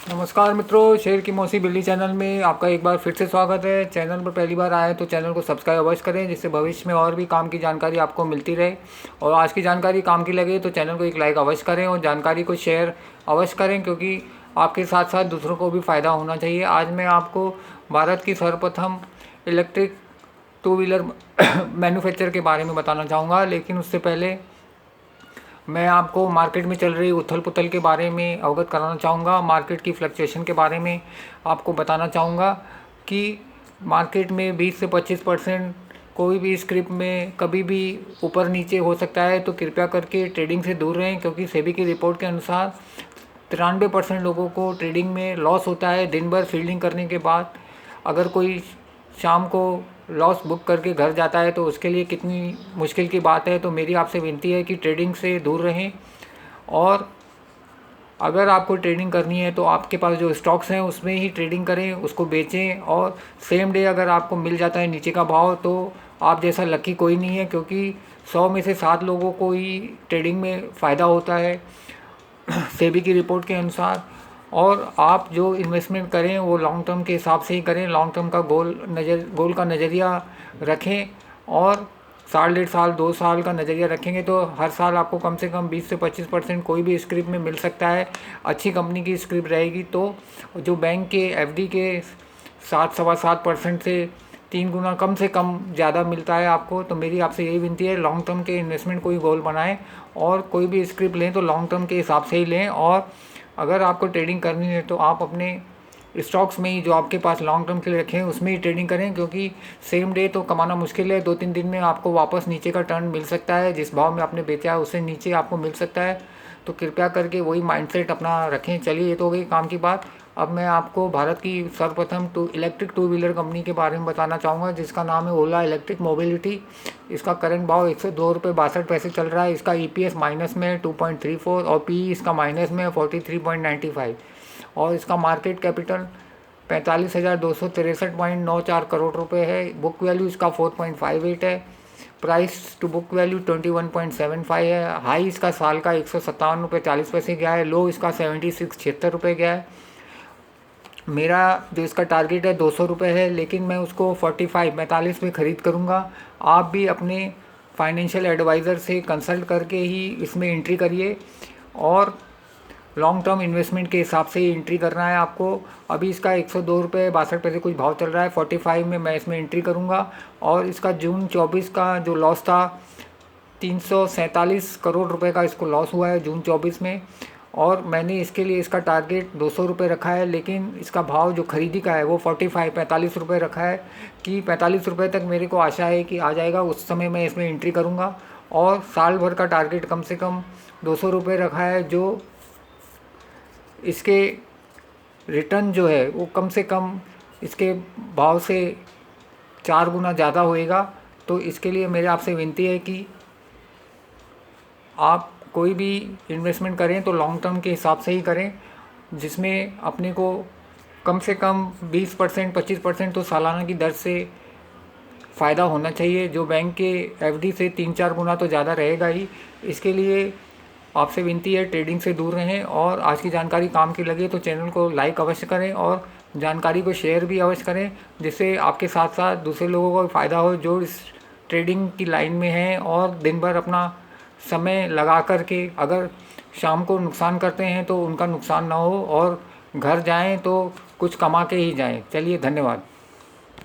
नमस्कार मित्रों, शेर की मौसी बिल्ली चैनल में आपका एक बार फिर से स्वागत है। चैनल पर पहली बार आए तो चैनल को सब्सक्राइब अवश्य करें, जिससे भविष्य में और भी काम की जानकारी आपको मिलती रहे। और आज की जानकारी काम की लगे तो चैनल को एक लाइक अवश्य करें और जानकारी को शेयर अवश्य करें, क्योंकि आपके साथ साथ दूसरों को भी फ़ायदा होना चाहिए। आज मैं आपको भारत की सर्वप्रथम इलेक्ट्रिक टू व्हीलर मैन्युफैक्चर के बारे में बताना चाहूँगा, लेकिन उससे पहले मैं आपको मार्केट में चल रही उथल पुथल के बारे में अवगत कराना चाहूँगा। मार्केट की फ्लक्चुएशन के बारे में आपको बताना चाहूँगा कि मार्केट में 20 से 25% कोई भी स्क्रिप्ट में कभी भी ऊपर नीचे हो सकता है, तो कृपया करके ट्रेडिंग से दूर रहें, क्योंकि सेबी की रिपोर्ट के अनुसार 93% लोगों को ट्रेडिंग में लॉस होता है। दिन भर फील्डिंग करने के बाद अगर कोई शाम को लॉस बुक करके घर जाता है तो उसके लिए कितनी मुश्किल की बात है। तो मेरी आपसे विनती है कि ट्रेडिंग से दूर रहें, और अगर आपको ट्रेडिंग करनी है तो आपके पास जो स्टॉक्स हैं उसमें ही ट्रेडिंग करें, उसको बेचें। और सेम डे अगर आपको मिल जाता है नीचे का भाव तो आप जैसा लकी कोई नहीं है, क्योंकि 100 में से 7 लोगों को ही ट्रेडिंग में फ़ायदा होता है सेबी की रिपोर्ट के अनुसार। और आप जो इन्वेस्टमेंट करें वो लॉन्ग टर्म के हिसाब से ही करें। लॉन्ग टर्म का गोल का नज़रिया रखें, और साल 1.5 साल 2 साल का नज़रिया रखेंगे तो हर साल आपको कम से कम 20 से 25% कोई भी स्क्रिप्ट में मिल सकता है। अच्छी कंपनी की स्क्रिप्ट रहेगी तो जो बैंक के एफडी के 7-7.25% से 3 गुना कम से कम ज़्यादा मिलता है आपको। तो मेरी आपसे यही विनती है, लॉन्ग टर्म के इन्वेस्टमेंट कोई गोल बनाएं, और कोई भी स्क्रिप्ट लें तो लॉन्ग टर्म के हिसाब से ही लें। और अगर आपको ट्रेडिंग करनी है तो आप अपने स्टॉक्स में ही जो आपके पास लॉन्ग टर्म के लिए रखे हैं उसमें ही ट्रेडिंग करें, क्योंकि सेम डे तो कमाना मुश्किल है। 2-3 दिन में आपको वापस नीचे का टर्न मिल सकता है, जिस भाव में आपने बेचा है उससे नीचे आपको मिल सकता है। तो कृपया करके वही माइंडसेट अपना रखें। चलिए, ये तो हो गई काम की बात। अब मैं आपको भारत की सर्वप्रथम इलेक्ट्रिक टू व्हीलर कंपनी के बारे में बताना चाहूँगा, जिसका नाम है ओला इलेक्ट्रिक मोबिलिटी। इसका करंट भाव 102 रुपये 62 पैसे चल रहा है। इसका ईपीएस माइनस में है 2.34, और पी इसका माइनस में है 43.95, और इसका मार्केट कैपिटल 45,263.94 करोड़ रुपए है। बुक वैल्यू इसका 4.58 है। प्राइस टू बुक वैल्यू 21.75 है। हाई इसका साल का 157 रुपये 40 पैसे गया है। लो इसका 76 गया है। मेरा जो इसका टारगेट है 200 रुपये है, लेकिन मैं उसको 45 में ख़रीद करूँगा। आप भी अपने फाइनेंशियल एडवाइज़र से कंसल्ट करके ही इसमें एंट्री करिए, और लॉन्ग टर्म इन्वेस्टमेंट के हिसाब से ही एंट्री करना है आपको। अभी इसका 102 रुपये 62 पैसे कुछ भाव चल रहा है। 45 में मैं इसमें एंट्री करूँगा। और इसका जून 24 का जो लॉस था 347 करोड़ रुपए का इसको लॉस हुआ है जून 24 में। और मैंने इसके लिए इसका टारगेट 200 रुपये रखा है, लेकिन इसका भाव जो खरीदी का है वो 45 रुपये रखा है, कि 45 रुपये तक मेरे को आशा है कि आ जाएगा। उस समय मैं इसमें एंट्री करूँगा। और साल भर का टारगेट कम से कम 200 रुपये रखा है, जो इसके रिटर्न जो है वो कम से कम इसके भाव से 4 गुना ज़्यादा होएगा। तो इसके लिए मेरे आपसे विनती है कि आप कोई भी इन्वेस्टमेंट करें तो लॉन्ग टर्म के हिसाब से ही करें, जिसमें अपने को कम से कम 20% 25% तो सालाना की दर से फ़ायदा होना चाहिए, जो बैंक के एफडी से 3-4 गुना तो ज़्यादा रहेगा ही। इसके लिए आपसे विनती है, ट्रेडिंग से दूर रहें। और आज की जानकारी काम की लगे तो चैनल को लाइक अवश्य करें, और जानकारी को शेयर भी अवश्य करें, जिससे आपके साथ साथ दूसरे लोगों को फ़ायदा हो जो इस ट्रेडिंग की लाइन में हैं और दिन भर अपना समय लगा कर के अगर शाम को नुकसान करते हैं तो उनका नुकसान ना हो, और घर जाएं तो कुछ कमा के ही जाएं। चलिए, धन्यवाद।